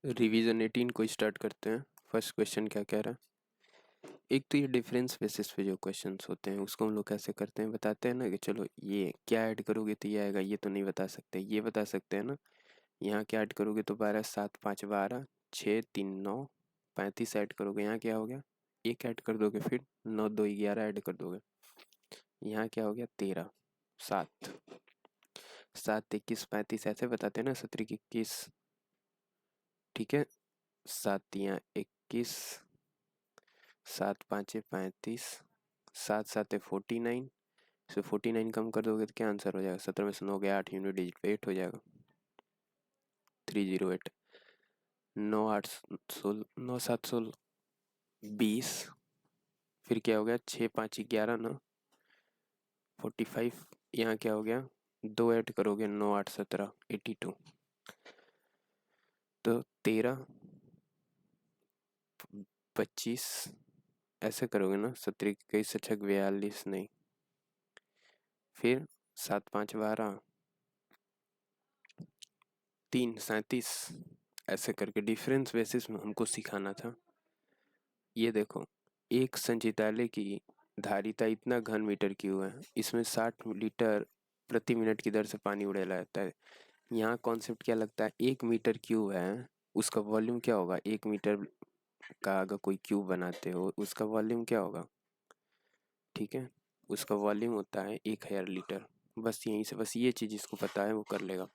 Revision 18 को start करते हैं। फर्स्ट क्वेश्चन क्या कह रहा है। एक तो ये डिफरेंस बेसिस पे जो क्वेश्चंस होते हैं उसको हम लोग कैसे करते हैं, बताते हैं ना कि चलो ये क्या ऐड करोगे तो ये आएगा, ये तो नहीं बता सकते, ये बता सकते हैं ना। यहाँ क्या ऐड करोगे तो 12 7 5 12, 6 3 9 35 ऐड करोगे, यहाँ क्या हो गया, एक ऐड कर दोगे, फिर 9 2 11 ऐड कर दोगे, यहाँ क्या हो गया 13 7 7 21 35, ऐसे बताते हैं ना, 17 21, ठीक है। 7 3 21, 7 5 35, 7 7 49, सो 49 कम कर दोगे तो क्या आंसर हो जाएगा, 17 में से 9 गया 8, यूनिट डिजिट पे 8 हो जाएगा, 308। 9 8 16, 9 7 16 20, फिर क्या हो गया 6 5 11 ना 45, यहाँ क्या हो गया, दो ऐड करोगे 9 8 17 82, तो 13 25, ऐसे करोगे ना, 17 कई से 6 42 नहीं, फिर 7 5 12 3 37, ऐसे करके डिफरेंस बेसिस में हमको सिखाना था। ये देखो, एक संचितालय की धारिता इतना घन मीटर क्यूब है, इसमें 60 लीटर प्रति मिनट की दर से पानी उड़ेला जाता है। यहाँ कॉन्सेप्ट क्या लगता है, 1 मीटर क्यूब है, उसका वॉल्यूम क्या होगा, 1 मीटर का अगर कोई क्यूब बनाते हो उसका वॉल्यूम क्या होगा, ठीक है, उसका वॉल्यूम होता है 1000 लीटर। बस यहीं से, बस ये चीज़ इसको पता है वो कर लेगा।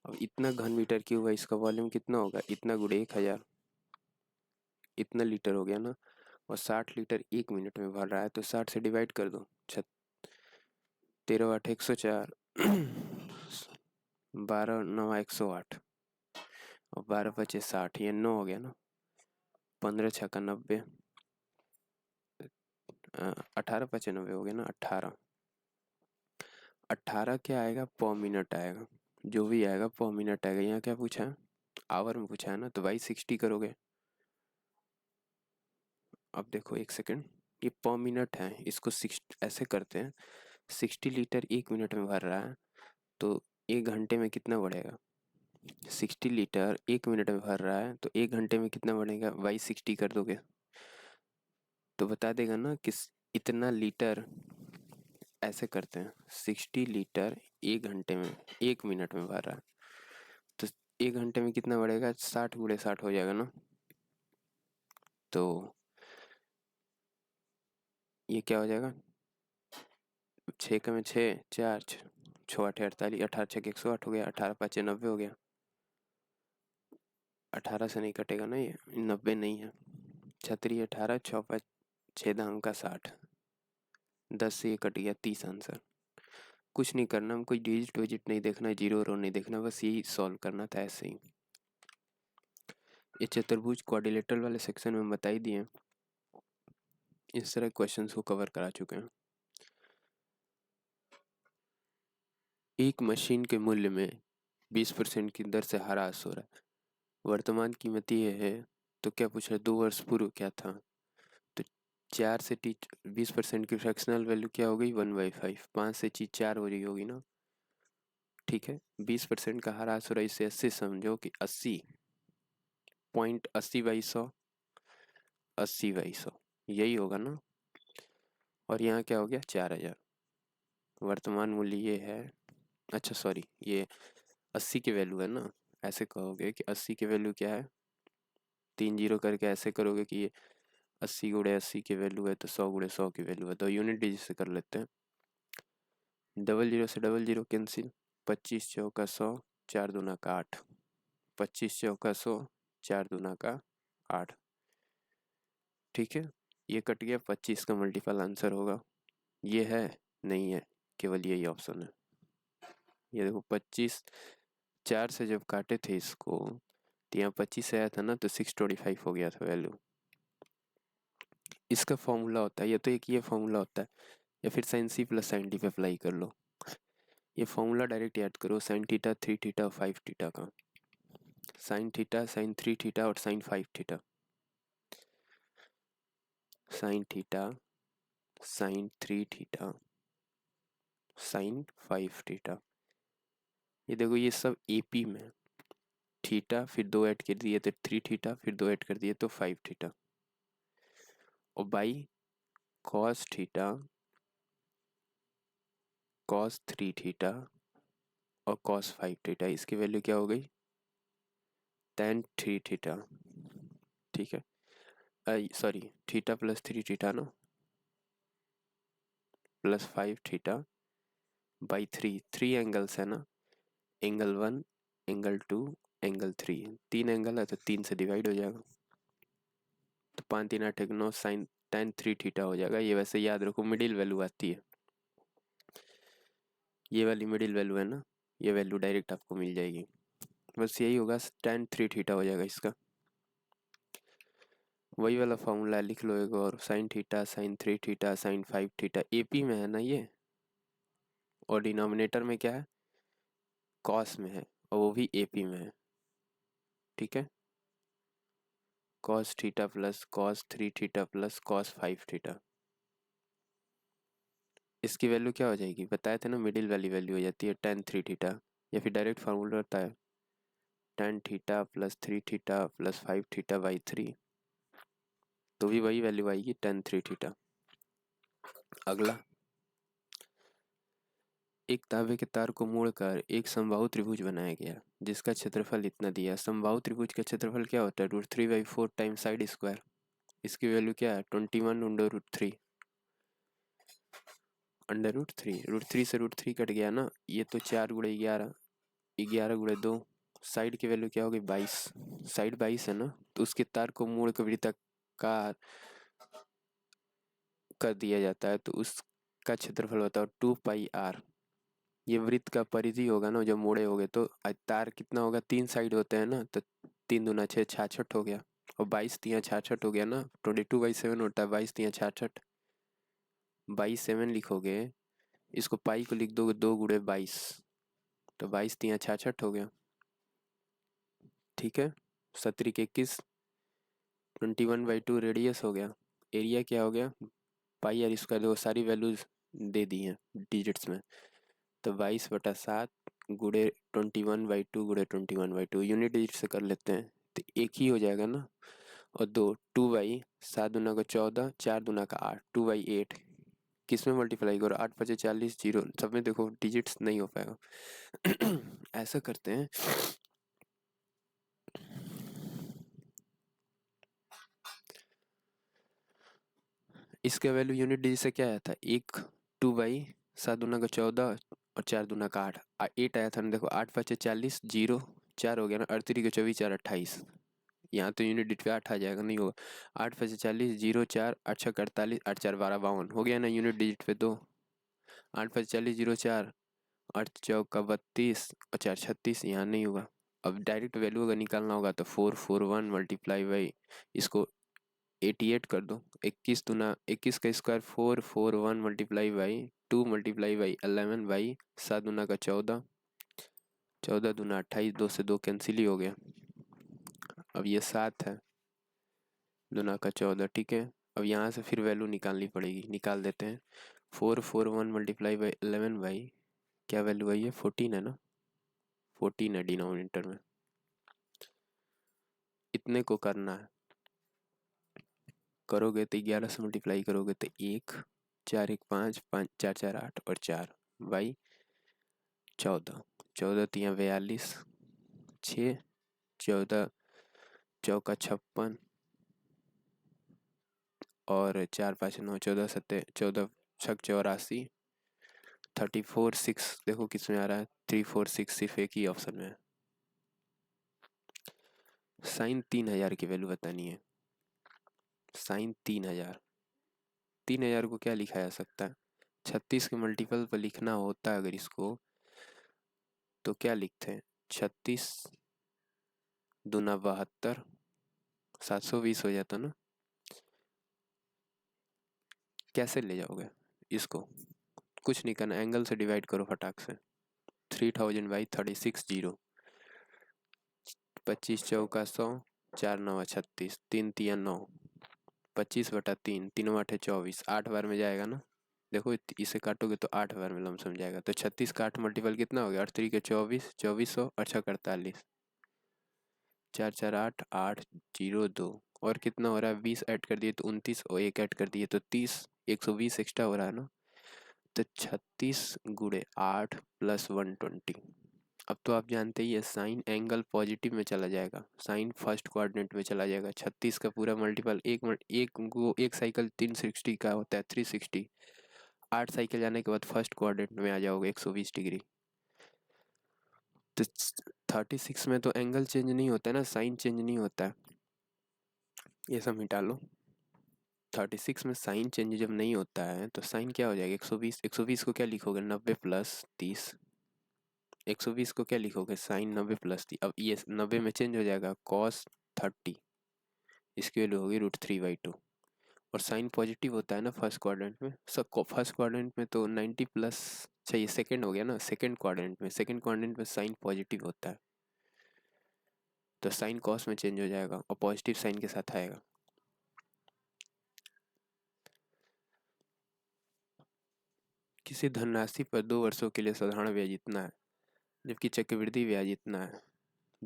अब इतना घन मीटर क्यूब है, इसका वॉल्यूम कितना होगा, इतना गुणे 1000, इतना लीटर हो गया ना। और 60 लीटर 1 मिनट में भर रहा है, तो 60 से डिवाइड कर दो, 13 8 104, 12 9 108, और 12 पचे 60, ये 9 हो गया ना, 15 छक्का 90, 18 पचे 90 हो गया ना, 18, 18 क्या आएगा, पर मिनट आएगा, जो भी आएगा पर मिनट आएगा। यहाँ क्या पूछा है, आवर में पूछा है ना, तो भाई 60 करोगे। अब देखो एक सेकंड, ये पर मिनट है, इसको 60 ऐसे करते हैं, 60 लीटर 1 मिनट में भर रहा है, तो 1 घंटे में कितना बढ़ेगा, 60 लीटर 1 मिनट में भर रहा है तो 1 घंटे में कितना बढ़ेगा, बाई 60 कर दोगे तो बता देगा ना कि इतना लीटर। ऐसे करते हैं, 60 लीटर 1 घंटे में 1 मिनट में भर रहा है, तो 1 घंटे में कितना बढ़ेगा, 60 गुणे 60 हो जाएगा ना। तो ये क्या हो जाएगा, 6 में 6 4 6 8 48, 18 6 108 हो गया, 18 5 90 हो गया, 18 से नहीं कटेगा ना, ये 90 नहीं है, 36 18 6 5 6 दाम का 60, 10 से ये कट गया 30 आंसर। कुछ नहीं करना, हम कोई डिजिट विजिट नहीं देखना, जीरो रो नहीं देखना, बस यही सॉल्व करना था ऐसे ही। ये चतुर्भुज क्वाड्रिलेटरल वाले सेक्शन में बता ही दिए, इस तरह क्वेश्चंस को कवर करा चुके हैं। एक मशीन के मूल्य में 20% की दर से ह्रास हो रहा है, वर्तमान कीमत ये है, तो क्या पूछ रहा है, 2 वर्ष पूर्व क्या था, तो 4 से 20% की फ्रैक्शनल वैल्यू क्या हो गई, 1/5, 5 से चीज 4 हो रही होगी ना, ठीक है। 20% का ह्रास हो रहा है, इससे 80 समझो कि 80.80/100, 80/100 यही होगा ना। और यहाँ क्या हो गया 4000, वर्तमान मूल्य ये है, अच्छा सॉरी, ये 80 की वैल्यू है ना, ऐसे कहोगे कि 80 की वैल्यू क्या है, 3 जीरो करके ऐसे करोगे कि ये 80 गुणे 80 की वैल्यू है, तो 100 गुणे 100 की वैल्यू है, तो यूनिट डिजिट से कर लेते हैं। डबल जीरो से डबल जीरो कैंसिल, 25 चौका 100, 4 दूना का 8, 25 चौका 100, 4 दूना का 8, ठीक है। ये कट गया, 25 का मल्टीपल आंसर होगा, ये है नहीं है, केवल यही ऑप्शन है। ये देखो 25, 4 से जब काटे थे इसको तो यहाँ 25 आया था ना, तो 625 हो गया था वैल्यू। इसका फॉर्मूला होता है, या तो एक ये फॉर्मूला होता है, या फिर sine C plus sine D पे अप्लाई कर लो। ये फॉर्मूला डायरेक्ट याद करो, साइन थीटा 3 थीटा और 5 थीटा का, साइन थीटा साइन 3 थीटा और sine 5 theta, sine theta sine 3 theta sine 5 theta. ये देखो ये सब एपी में, थीटा, फिर 2 ऐड कर दिए तो 3 थीटा, फिर 2 ऐड कर दिए तो 5 थीटा, और by cos theta, cos 3 theta और कॉस 5 थीटा, इसकी वैल्यू क्या हो गई, tan 3 थीटा। ठीक है, सॉरी, थीटा प्लस 3 थीटा ना, प्लस 5 थीटा बाई 3 एंगल्स है ना, एंगल 1, एंगल 2, एंगल 3, 3 एंगल है तो 3 से डिवाइड हो जाएगा, तो 5 3 8 9 साइन tan 3 थीटा हो जाएगा। ये वैसे याद रखो मिडिल वैल्यू आती है, ये वाली मिडिल वैल्यू है ना, ये वैल्यू डायरेक्ट आपको मिल जाएगी, बस यही होगा, tan 3 थीटा हो जाएगा इसका। वही वाला फॉर्मूला लिख लो एक और, sine theta, sine 3 theta, sine 5 theta, AP में है ना ये, और डिनोमिनेटर में क्या है, कॉस में है, और वो भी एपी में है। ठीक है, cos theta plus cos 3 theta plus cos 5 theta, इसकी वैल्यू क्या हो जाएगी, बताए थे ना, मिडिल वाली वैल्यू हो जाती है tan 3 थीटा, या फिर डायरेक्ट फार्मूला होता है tan theta plus 3 theta plus 5 theta by 3, तो भी वही वैल्यू आएगी tan 3 थीटा। अगला, एक तांबे के तार को मोड़कर एक समबाहु त्रिभुज बनाया गया जिसका क्षेत्रफल इतना दिया। समबाहु त्रिभुज का क्षेत्रफल क्या होता है, √3/4 टाइम साइड स्क्वायर, इसकी वैल्यू क्या है 21 √3, √3 से √3 कट गया ना, ये तो 4 गुणे 11, 11 गुणे 2, साइड की वैल्यू क्या होगी 22, साइड 22 है ना, तो उसके तार को मोड़ कर वृत्ताकार कर दिया जाता है, तो उसका क्षेत्रफल बताओ 2πr, ये वृत्त का परिधि होगा ना जब मोड़े होगे तो, तार कितना होगा, 3 साइड होते हैं ना, तो 3 दूना 6, 66 हो गया, और 22 तिया 66 हो गया ना, 22/7 होता है, 22 तिया 66, 22/7 लिखोगे, इसको पाई को लिख दोगे 2 गुणे 22, तो 22 तिया 66 हो गया। ठीक है, 17 21, 21/2 रेडियस हो गया, एरिया क्या हो गया पाई आर स्क्वायर, देखो सारी वैल्यूज दे दी हैं डिजिट्स में, तो 22/7 गुणे 21/2 गुणे 21/2, यूनिट डिजिट से कर लेते हैं तो एक ही हो जाएगा ना, और 2 7 दूना का 14, 4 दूना का 8, 2/8, किस में मल्टीप्लाई करो, 8 5 40, जीरो, सब में देखो डिजिट्स नहीं हो पाएगा। ऐसा करते हैं, इसका वैल्यू यूनिट डिजिट से क्या आया था, 2/7 दूना का 14 और 4 दूना का 8, 8 आया था ना, देखो 8 5 40, जीरो, 4 हो गया ना, 38 के 24, 4 28, यहाँ तो यूनिट डिजिट पे 8 आ जाएगा, नहीं होगा, 8 5 40, जीरो, 4, 8 6 48, 8 4 12 52 हो गया ना यूनिट डिजिट पे, तो 8 5 40, जीरो 4, 8 चौका 32 और 4 36, यहाँ नहीं होगा। अब डायरेक्ट वैल्यू अगर निकालना होगा तो 441 मल्टीप्लाई बाई इसको 88 कर दो, 21 दूना 21 का square 441 multiply by 2 multiply by 11 by 7 दूना का 14, 14 दूना 28, 2 से 2 कैंसिल ही हो गया, अब ये 7 है, दूना का 14। ठीक है, अब यहाँ से फिर वैल्यू निकालनी पड़ेगी, निकाल देते हैं, 441 मल्टीप्लाई बाई 11 बाई क्या वैल्यू आई है 14 है ना, 14 है डिनोमिनेटर में, इतने को करना है, करोगे तो 11 से मल्टीप्लाई करोगे तो 1, 4 1 5, 5 4 4 8 और 4 बाई 14, 14 तिया 42, 6, 14 चौका 56 और 4 5 9, 14 7 14 छक 84, 34 6, देखो किस में आ रहा है 3 4 6, सिर्फ एक ही ऑप्शन में है। साइन 3000 की वैल्यू बतानी है, साइन 3000, 3000 को क्या लिखा जा सकता है, 36 के मल्टीपल पर लिखना होता है अगर इसको, तो क्या लिखते हैं, 36 दूना 72, 720 हो जाता ना, कैसे ले जाओगे इसको, कुछ नहीं करना, एंगल से डिवाइड करो फटाक से, 3000 बाई 36, जीरो, 25 चौका 100, 4 9 36, 3 तिया 9, 25/3, 3 8 24, 8 बार में जाएगा ना, देखो इसे काटोगे तो 8 बार में लमसम जाएगा, तो 36 का 8 मल्टीपल कितना हो गया, 8 3 के 24, 2400, 8 6 48, चार चार आठ, 802 और कितना हो रहा है, 20 ऐड कर दिए तो 29 और 1 ऐड कर दिए तो 30, 120 एक्स्ट्रा हो रहा है ना। तो 36 गुणे 8 प्लस 120। अब तो आप जानते ही है साइन एंगल पॉजिटिव में चला जाएगा, साइन फर्स्ट क्वाड्रेंट में चला जाएगा। 36 का पूरा मल्टीपल एक साइकिल 360 का होता है 360, 8 साइकिल जाने के बाद फर्स्ट क्वाड्रेंट में आ जाओगे 120 डिग्री। तो 36 में तो एंगल चेंज नहीं होता है ना, साइन चेंज नहीं होता है, ये सब मिटा लो। 36 में साइन चेंज जब नहीं होता है तो साइन क्या हो जाएगा 120। 120 को क्या लिखोगे 90 प्लस 30। 120 को क्या लिखोगे साइन 90 प्लस 30। अब ये 90 में चेंज हो जाएगा cos 30, इसकी वैल्यू होगी √3/2। और साइन पॉजिटिव होता है ना फर्स्ट क्वाड्रेंट में, सब फर्स्ट क्वाड्रेंट में तो 90 प्लस, चाहिए सेकंड हो गया ना, सेकंड क्वाड्रेंट में साइन पॉजिटिव होता है तो साइन कॉस में चेंज हो जाएगा और पॉजिटिव साइन के साथ आएगा। किसी धनराशि पर 2 वर्षों के लिए साधारण ब्याज इतना है जबकि चक्रवृद्धि ब्याज इतना है।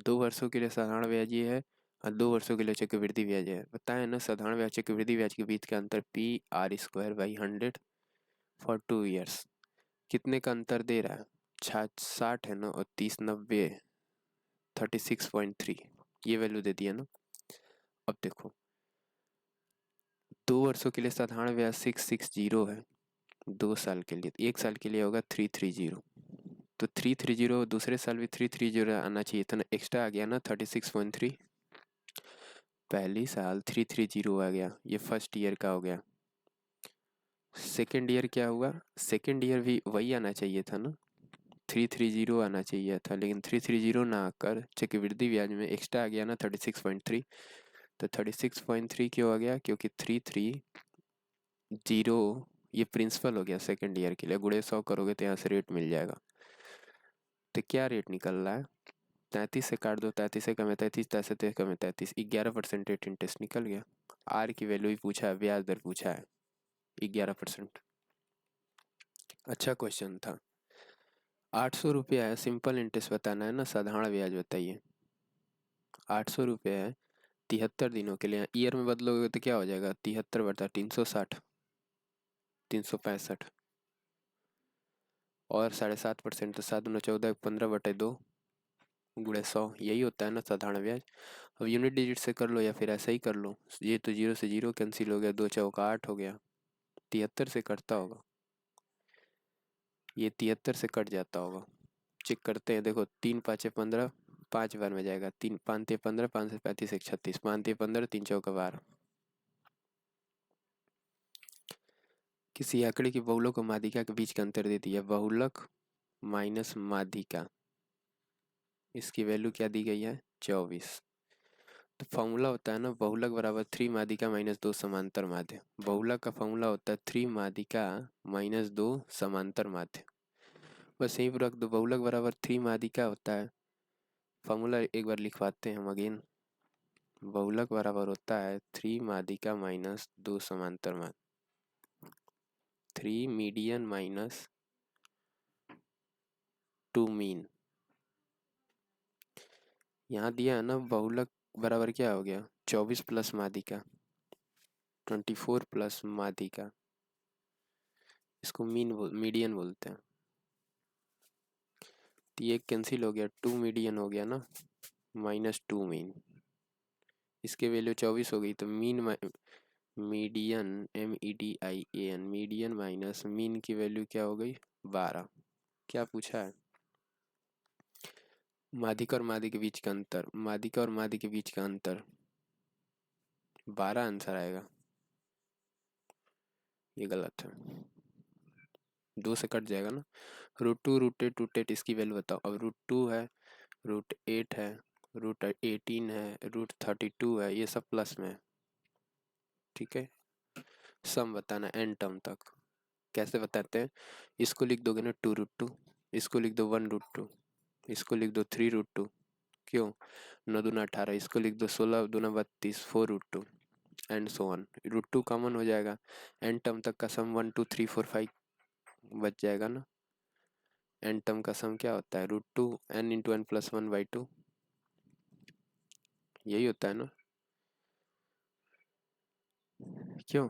2 वर्षों के लिए साधारण ब्याज ये है और 2 वर्षों के लिए चक्रवृद्धि ब्याज है। बताया ना साधारण ब्याज चक्रवृद्धि ब्याज के बीच का अंतर PR²/100 फॉर 2 ईयर्स। कितने का अंतर दे रहा है, 60 है ना, और 30 90, 36.3, ये वैल्यू दे दिया ना। अब देखो 2 वर्षों के लिए साधारण ब्याज 660 है, 2 साल के लिए, 1 साल के लिए होगा 330। तो 330 दूसरे साल भी 330 आना चाहिए था ना, एक्स्ट्रा आ गया ना 36.3। पहली साल 330 आ गया, ये फर्स्ट ईयर का हो गया। सेकेंड ईयर क्या हुआ, सेकेंड ईयर भी वही आना चाहिए था ना, 330 आना चाहिए था, लेकिन 330 ना आकर चक्रवृद्धि ब्याज में एक्स्ट्रा आ गया ना 36.3। तो 36.3 क्यों आ गया, क्योंकि 330 ये प्रिंसिपल हो गया सेकेंड ईयर के लिए, गुणे 100 करोगे तो यहाँ से रेट मिल जाएगा। तो क्या रेट निकल रहा है, 33 से काट दो, 33 से कम है 33, 33 से कम है 33, 11% रेट इंटरेस्ट निकल गया। आर की वैल्यू ही पूछा है, ब्याज दर पूछा है 11%। अच्छा क्वेश्चन था। 800 रुपया है, सिंपल इंटरेस्ट बताना है ना, साधारण ब्याज बताइए। 800 रुपये है 73 दिनों के लिए, ईयर में बदलोगे तो क्या हो जाएगा, 73/360, 365 और 7.5%, तो 7×9 = 14, 15/2 गुणे 100, यही होता है ना साधारण ब्याज। अब यूनिट डिजिट से कर लो या फिर ऐसा ही कर लो, ये तो 0 से 0 कैंसिल हो गया, 2 चौका 8 हो गया, 73 से कटता होगा, ये 73 से कट जाता होगा। चेक करते हैं, देखो 3 5 15, 5 बार में जाएगा, 3 5 15, 5 से 35 1 36, 5 15, 3 चौका 12। किसी आंकड़े की बहुलक और माध्यिका के बीच का अंतर दे दिया, बहुलक माइनस माध्यिका, इसकी वैल्यू क्या दी गई है 24। तो फॉर्मूला होता है ना, बहुलक बराबर 3 माध्यिका माइनस 2 समांतर माध्य। बहुलक का फॉर्मूला होता है 3 माध्यिका माइनस 2 समांतर माध्य, बस यहीं पर रख दो। बहुलक बराबर 3 माध्यिका होता है, फॉर्मूला एक बार लिखवाते हैं हम अगेन। बहुलक बराबर होता है 3 माध्यिका माइनस 2 समांतर माध्य, 3 मीडियन माइनस 2 मीन। यहाँ दिया है ना, बहुलक बराबर क्या हो गया 24 प्लस माध्यिका, 24 प्लस माध्यिका, इसको मीडियन बोलते हैं। तो ये कैंसिल हो गया, 2 मीडियन हो गया ना, माइनस 2 मीन, इसके वैल्यू 24 हो गई, तो median MEDIAN, median minus mean की वैल्यू क्या हो गई 12। क्या पूछा है, माध्यिका और माध्य के बीच का अंतर, माध्यिका और माध्य के बीच का अंतर 12 आंसर आएगा, ये गलत है, 2 से कट जाएगा ना। √2 √8 √8, इसकी वैल्यू बताओ। अब √2 है, √8 है, √18 है, √32 है, ये सब प्लस में है, ठीक है। सम बताना एन टर्म तक, कैसे बताते हैं, इसको लिख दोगे ना 2√2, इसको लिख दो 1√2, इसको लिख दो 3√2, क्यों 9 दूना 18, इसको लिख दो 16 दूना 32, 4√2 एंड सो ऑन। √2 कॉमन हो जाएगा, एन टर्म तक का सम 1 2 3 4 5 बच जाएगा ना। एन टर्म का सम क्या होता है √2 n × n + 1/2, यही होता है ना। क्यों?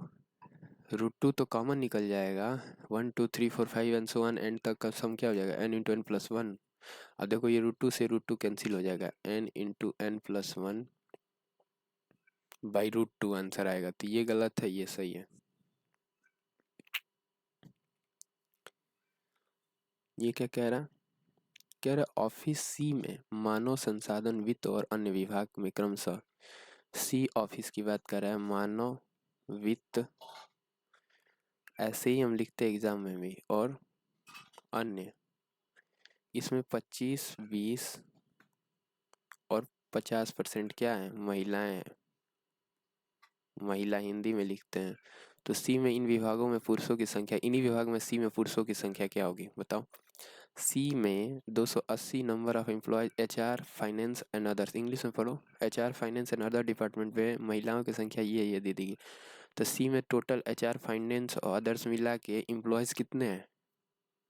√2 तो कॉमन निकल जाएगा। 1 2 3 4 5 एंड सो ऑन एंड तक का सम क्या हो जाएगा, n × n+1। अब देखो ये √2 से √2 कैंसिल हो जाएगा, n × n+1 बाई √2 आंसर आएगा। तो ये गलत है, ये सही है। ये क्या कह रहा, कह रहा ऑफिस सी में मानव संसाधन, वित्त और अन्य विभाग में क्रमशः, सी ऑफिस की बात कर रहा है, मानव, वित्त, ऐसे ही हम लिखते हैं एग्जाम में भी, और अन्य, इसमें 25, 20 और 50% क्या है, महिलाएं हैं। महिला हिंदी में लिखते हैं। तो सी में इन विभागों में पुरुषों की संख्या, इन्हीं विभाग में सी में पुरुषों की संख्या क्या होगी बताओ। सी में 280 number of employees, HR, finance and others, English में पढ़ो, HR, finance and other department में महिलाओं की संख्या ये दे देगी। तो सी में टोटल HR, फाइनेंस और अदर्स मिला के एम्प्लॉयज कितने हैं,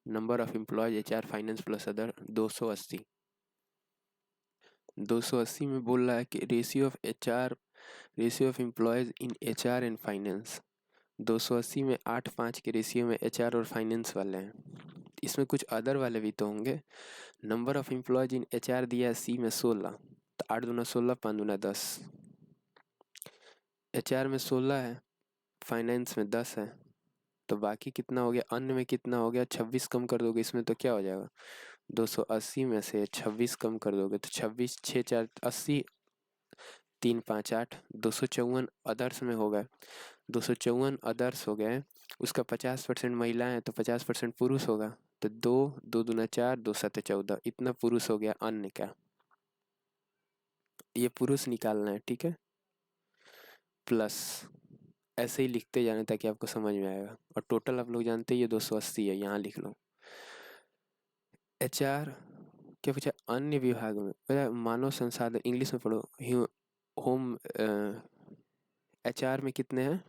number of employees HR, finance plus other 280। 280 में बोल रहा है कि ratio of employees in HR and finance, 280 में 8:5 के रेशियो में HR और फाइनेंस वाले हैं। इसमें कुछ अदर वाले भी तो होंगे। Number of employees in HR दिया है सी में 16, तो 8 दूना 16, 5 दूना 10। HR में 16 है, फाइनेंस में 10 है, तो बाकी कितना हो गया, अन्य में कितना हो गया, 26 कम कर दोगे इसमें तो क्या हो जाएगा, 280 में से 26 कम कर दोगे तो 26, 6 4 80, 3 5 8, 254 अदर्स में हो गए। 254 अदर्स हो गए, उसका 50% महिलाएं हैं तो 50% पुरुष होगा। तो 2 2 दूना 4, 2 7 14, इतना पुरुष हो गया अन्य का। ये पुरुष निकालना है, ठीक है। प्लस ऐसे ही लिखते जाने ताकि आपको समझ में आएगा। और टोटल आप लोग जानते हैं ये 280 है, यहाँ लिख लो। HR क्या पूछा, अन्य विभाग में, मानव संसाधन, इंग्लिश में पढ़ो, होम, HR में कितने हैं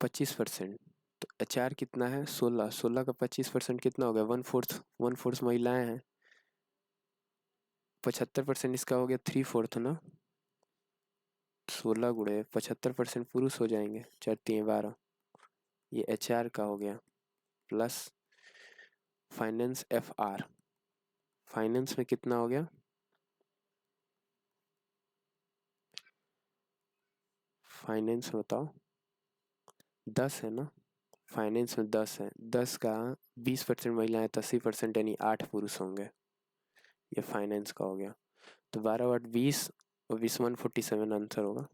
25%, तो HR कितना है 16, 16 का 25% कितना हो गया, 1/4 महिलाएं हैं, 75% इसका हो गया 3/4 ना, 16 गुणे 75% पुरुष हो जाएंगे, 4 3 12, ये HR का हो गया। प्लस फाइनेंस FR, फाइनेंस में कितना हो गया, फाइनेंस में बताओ 10 है ना, फाइनेंस में 10 है, 10 का 20% महिलाएं तो 80%, यानी 8 पुरुष होंगे, ये फाइनेंस का हो गया। तो 12 8 20 और 20 147 आंसर होगा।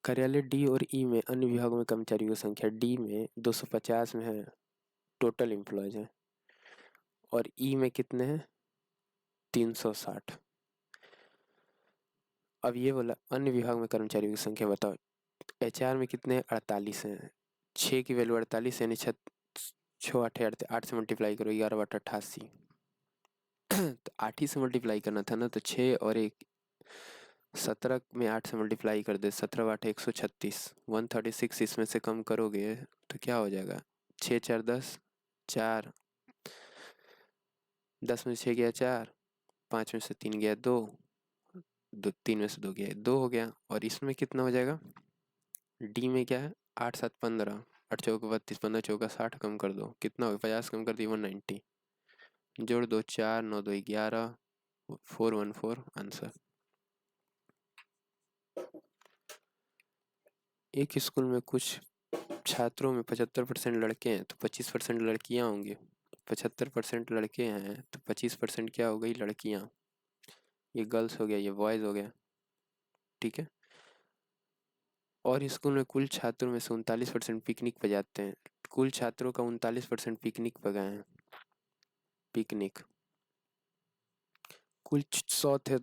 कार्यालय D और E में अन्य विभागों में कर्मचारियों की संख्या, D में 250 में है टोटल एम्प्लॉयज है, और E में कितने हैं 360। अब ये बोला अन्य विभाग में कर्मचारियों की संख्या बताओ। HR में कितने हैं 48 हैं, 6 की वैल्यू 48 यानी 6 8 8 से मल्टीप्लाई करो, 11 8 88, तो 8 ही से मल्टीप्लाई करना था ना, तो 6 और 1 17 में 8 से मल्टीप्लाई कर दे, 17 8 136, 136 इसमें से कम करोगे तो क्या हो जाएगा, 6 4 10, 4, 10 में से 6 गया 4, 5 में से 3 गया 2, 3 में से 2 गया 2 हो गया। और इसमें कितना हो जाएगा, D में क्या है 8 7 15, 8 चौका 32, 15 चौका 60, कम कर दो कितना होगा, 50 कम कर दी 190, जोड़ दो 4 9 2 11, 414 आंसर। एक स्कूल में कुछ छात्रों में 75% लड़के हैं तो 25% लड़कियां होंगी। 75% लड़के हैं तो 25% क्या हो गई, लड़कियां। ये गर्ल्स हो गया, ये बॉयज हो गया, ठीक है। और स्कूल में कुल छात्रों में से 39% पिकनिक पे जाते हैं। कुल छात्रों का 39% पिकनिक पे गए हैं, पिकनिक। कुल 100 थे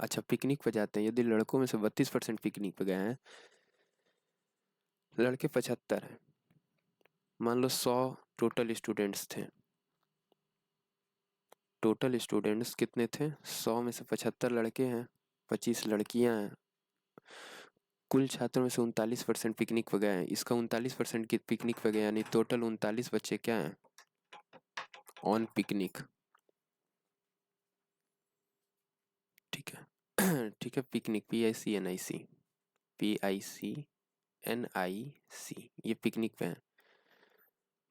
अच्छा पिकनिक पे जाते हैं, यदि लड़कों में से 32% पिकनिक पे गए हैं, लड़के 75 हैं, मान लो 100 टोटल स्टूडेंट्स थे। टोटल स्टूडेंट्स कितने थे 100 में से 75 लड़के हैं, 25 लड़कियां हैं। कुल छात्रों में से 39% पिकनिक पे गए हैं, इसका 39% की पिकनिक पे गए, यानी टोटल 39 बच्चे क्या हैं ऑन पिकनिक। ठीक है, पिकनिक PICNIC, PICNIC, ये पिकनिक पे है।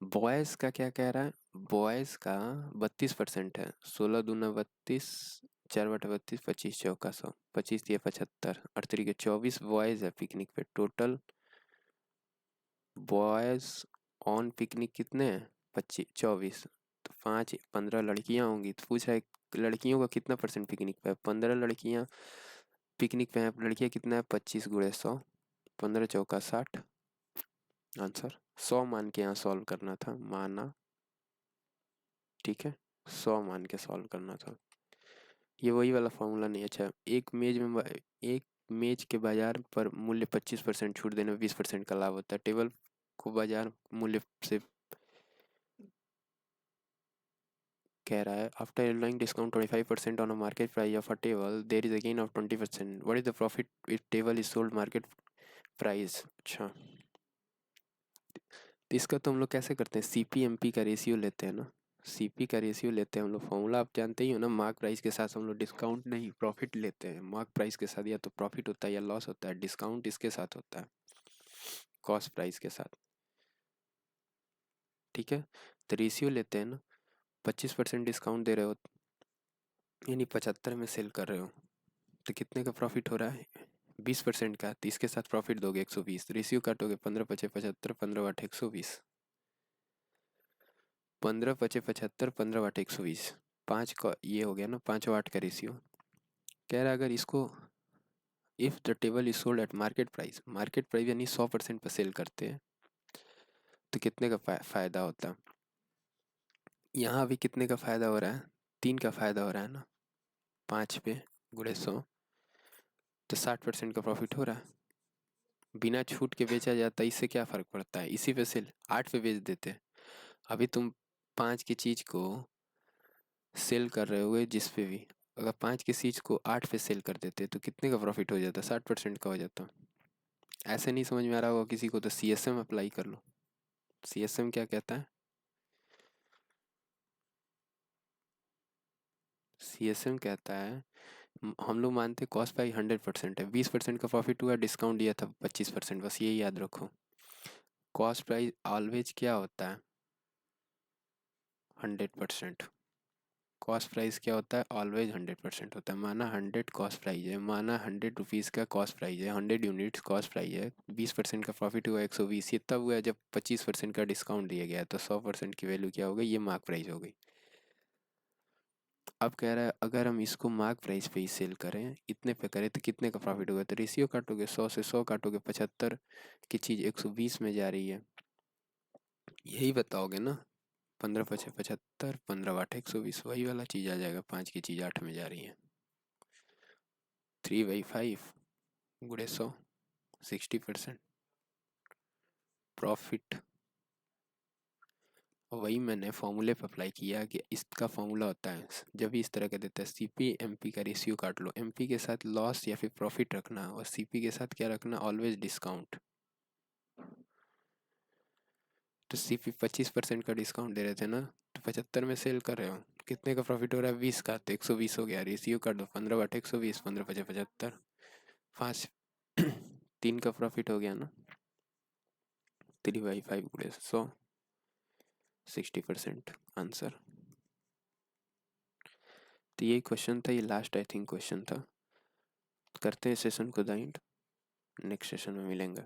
बॉयज़ का क्या कह रहा है, बॉयज़ का 32% है, 16 दूना 32, 4/32, 25 चौका 100, 25 दिए 75, 8 24 बॉयज़ है पिकनिक पे। टोटल बॉयज़ ऑन पिकनिक कितने हैं, 24, तो 15 लड़कियां होंगी। तो पूछ रहा है लड़कियों का कितना परसेंट पिकनिक पे है, 15 लड़कियां पिकनिक पे हैं, लड़कियां कितना है, 25 गुणे 100, 15 चौका 60, आंसर 100 मान के यहाँ सॉल्व करना था, माना, ठीक है, 100 मान के सॉल्व करना था। ये वही वाला फॉर्मूला नहीं। अच्छा, एक मेज के बाजार पर मूल्य 25% छूट देने में 20% का लाभ होता है। टेबल को बाजार मूल्य से कह रहा है, after allowing discount 25% on a market price of a table, there is a gain of 20%. What is the profit if table is sold market price? अच्छा, तो इसका तो हम लोग कैसे करते हैं, CP/MP का रेशियो लेते हैं ना, CP का रेशियो लेते हैं हम लोग। फॉर्मूला आप जानते ही हो ना, मार्क प्राइस के साथ हम लोग डिस्काउंट नहीं प्रॉफिट लेते हैं। मार्क प्राइस के साथ या तो प्रॉफिट होता है या लॉस होता है, डिस्काउंट इसके साथ होता है कॉस्ट प्राइस के साथ, ठीक है। तो रेशियो लेते हैं ना, 25% डिस्काउंट दे रहे हो यानी 75 में सेल कर रहे हो, तो कितने का प्रॉफिट हो रहा है, 20% का। तो इसके साथ प्रॉफिट दोगे 120, रेशियो काटोगे 15 पचे 75, 15 बटे 120, 15 पचे 75, 15 बटे 120, 5 का ये हो गया ना, 5/8 का रेशियो। कह रहा है अगर इसको if the table is sold at market price यानी 100% पर सेल करते हैं तो कितने का फायदा होता है। यहाँ अभी कितने का फायदा हो रहा है, 3 का फायदा हो रहा है ना, 5 पे गुणे 100, तो 60% का प्रॉफिट हो रहा है। बिना छूट के बेचा जाता है, इससे क्या फ़र्क पड़ता है, इसी पे सेल 8 पे बेच देते। अभी तुम 5 की चीज़ को सेल कर रहे होगे जिस पे भी, अगर 5 की चीज़ को 8 पे सेल कर देते तो कितने का प्रॉफिट हो जाता, 60% का हो जाता। ऐसे नहीं समझ में आ रहा होगा किसी को तो CSM अप्लाई कर लो। CSM क्या कहता है, CSM कहता है, हम लोग मानते कॉस्ट प्राइस 100% है, 20% का प्रॉफिट हुआ, डिस्काउंट दिया था 25%, बस यही याद रखो। कॉस्ट प्राइस ऑलवेज क्या होता है, 100%। कॉस्ट प्राइस क्या होता है, ऑलवेज 100% होता है। माना 100 कॉस्ट प्राइस है, माना 100 रुपीज़ का कॉस्ट प्राइस है, 100 यूनिट्स कॉस्ट प्राइस है, 20% का प्रॉफिट हुआ 120, ये तब हुआ जब 25% का डिस्काउंट दिया गया, तो 100% की वैल्यू क्या हो गई, ये मार्क प्राइस हो गई। अब कह रहा है अगर हम इसको मार्क प्राइस पे ही सेल करें, इतने पे करें, तो कितने का प्रॉफिट होगा, तो रेशियो काटोगे 100 से 100 काटोगे, 75 की चीज़ 120 में जा रही है, यही बताओगे ना, 15 पचे 75, 15 बटे 120, वही वाला चीज़ आ जाएगा, 5 की चीज़ 8 में जा रही है। 3/5 गुणे 100, 60% प्रॉफिट। वही मैंने फॉर्मूले पे अप्लाई किया कि इसका फॉर्मूला होता है, जब भी इस तरह का देता है, CP/MP का रेशियो काट लो, MP के साथ लॉस या फिर प्रॉफिट रखना, और CP के साथ क्या रखना, ऑलवेज डिस्काउंट। तो CP 25% का डिस्काउंट दे रहे थे ना, तो 75 में सेल कर रहे हो, कितने का प्रॉफिट हो रहा है, 20 का, तो 120 हो गया, रेशियो काट दो, 15 बटे 120, 15 पचे 75, 5 3 का प्रॉफिट हो गया ना, 3/5 गुणे 100, 60% आंसर। तो यही क्वेश्चन था, ये लास्ट आई थिंक क्वेश्चन था। करते हैं सेशन को द एंड, नेक्स्ट सेशन में मिलेंगे।